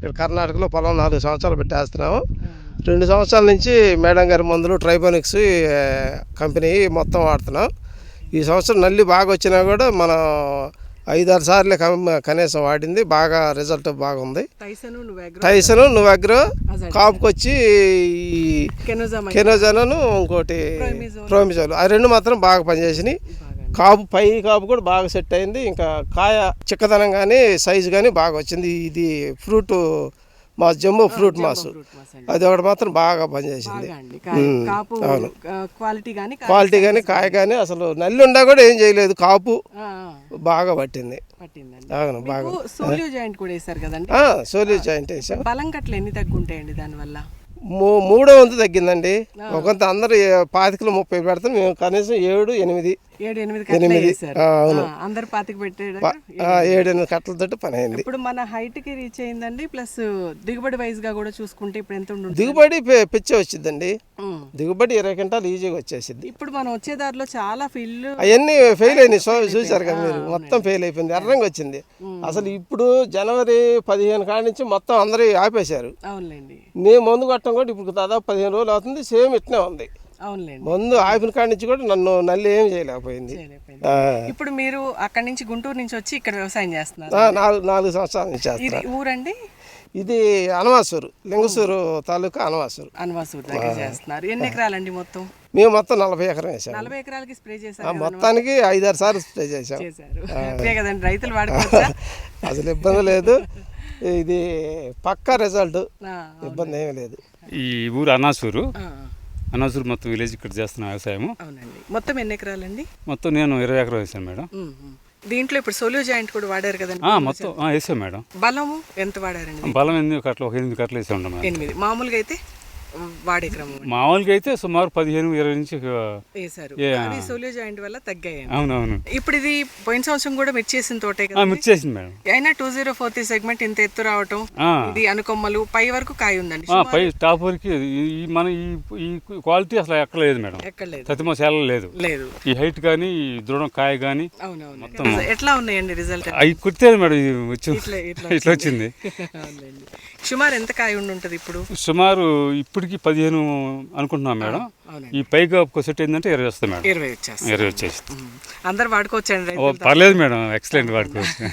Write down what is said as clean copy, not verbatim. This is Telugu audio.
ఇక్కడ కర్ణాటకలో పొలం 4 సంవత్సరాలు పెట్టేస్తున్నాము. 2 సంవత్సరాల నుంచి మేడం గారి మందులు ట్రైబోనిక్స్ కంపెనీ మొత్తం వాడుతున్నాం. ఈ సంవత్సరం నల్లి బాగా వచ్చినా కూడా మనం 5-6 సార్లు కనీసం వాడింది, బాగా రిజల్ట్ బాగుంది. టైసను నువ్వెగ్రో కాపుకొచ్చి కెనోజాను ఇంకోటి ప్రోమిజోల్, ఆ 2 మాత్రం బాగా పనిచేసినాయి. కాపు కూడా బాగా సెట్ అయింది. ఇంకా కాయ చిక్కదనం కానీ సైజు కానీ బాగా వచ్చింది. ఇది fruit mass, Jammu fruit mass, అది ఒకటి మాత్రం బాగా పనిచేసింది. అవును, క్వాలిటీ కానీ కాయ కానీ అసలు నల్లి ఉండా కూడా ఏం చేయలేదు, కాపు బాగా పట్టింది. అవును, బాగా. సోలియో జాయింట్ కూడా వేసారు కదండి? సోలియో జాయింట్ వేసాం. బలం కట్టలు ఎన్ని తగ్గుంటాయండి దానివల్ల? 3వ వంతు తగ్గిందండి. ఒకంత అందరు 25-30 పెడతాం, మేము కనీసం 7-8. అవును, అందరు 25 పెట్టాడు. 7-8 కట్టలతో పని అయింది. ఇప్పుడు మన హైట్ కి రీచ్ అయిందండి. ప్లస్ దిగుబడి వైజ్ గా కూడా చూసుకుంటే ఇప్పుడు ఎంత ఉంటుంది? దిగుబడి పిచ్చే వచ్చిందండి. దిగుబడి 20 క్వింటాలు ఈజీగా వచ్చేసింది. ఇప్పుడు మనం వచ్చే దారిలో చాలా ఫీల్డ్ అవన్నీ ఫెయిల్ అయినాయి, చూసారు కదా మీరు, మొత్తం ఫెయిల్ అయిపోయింది, ఎర్రంగా వచ్చింది. అసలు ఇప్పుడు జనవరి 15 కాడి నుంచి మొత్తం అందరూ ఆపేశారు. అవునులేండి. నేను మందు కొట్టడం కూడా ఇప్పుడు దాదాపు 15 రోజులు అవుతుంది, సేమ్ ఇట్నే ఉంది. అవునులేండి. మందు ఆపిన కాడి నుంచి కూడా నన్ను నల్లి ఏం చేయలేకపోయింది. ఇప్పుడు మీరు అక్కడి నుంచి గుంటూరు నుంచి వచ్చి ఇక్కడ వ్యవసాయం చేస్తున్నారు? 4 సంవత్సరాల నుంచి చేస్తున్నారు. ఊరండి ఇది అనవాసూరు, లింగసూరు తాలూకా అనవాసూరు దగ్గర చేస్తున్నారు. ఎన్ని ఎకరాలండి మొత్తం? మేము మొత్తం 40 ఎకరం వేసాం. 40 ఎకరాలకి స్ప్రే చేశారు? మొత్తానికి 5-6 సార్లు స్ప్రే చేసాం. కదండి, రైతులు వాడుకోవచ్చా? అసలు ఇబ్బంది లేదు, ఇది పక్కా రిజల్ట్, ఇబ్బంది ఏమీ లేదు. ఈ ఊరు అనాసూరు మొత్తం విలేజ్ ఇక్కడ చేస్తున్న వ్యవసాయం. అవునండి. మొత్తం ఎన్ని ఎకరాలండి? మొత్తం నేను 20 ఎకరాలు వేసాను మేడం. దీంట్లో ఇప్పుడు సోలియో జాయింట్ కూడా వాడారు కదండి? మొత్తం వేసాం మేడం. బలము ఎంత వాడారండి? బలం 8 కట్టలు, 8 కట్టలు వేసాం మేడం. 8. మామూలుగా అయితే వాడే క్రమం? మామూలుగా అయితే సుమారు 15-20 నుంచి వేసారు. సోలియో జాయింట్ వల్ల తగ్గాయి. అవునవును. ఇప్పుడు ఇది పోయిన సంవత్సరం కూడా మిర్చేసిన తోటే కదా? మిర్చేసింది మేడం. అయినా 2043 సెగ్మెంట్ ఇంత ఎత్తు రావటం, ఇది అనుకొమ్మలు పై వరకు కాయ ఉందండి. పై టాప్ వరకు మన ఈ క్వాలిటీ అసలు ఎక్కడ లేదు మేడం, ప్రతిమ శాల లేదు. ఈ హైట్ కానీ ఈ దృఢం కాయ కానీ మొత్తం ఎట్లా ఉన్నాయండి రిజల్ట్? అవి కుట్టారు మేడం, ఇట్లా వచ్చింది. సుమారు ఎంత కాయ ఉండి ఇప్పుడు? సుమారు ఇప్పటికి 15 అనుకుంటున్నాం మేడం. ఈ పైగా సెట్ అయిందంటే 20 వస్తుంది మేడం. 20 వచ్చేసి అందరు వాడుకోవచ్చండి? పర్లేదు మేడం, ఎక్సలెంట్ వాడుకోవచ్చు.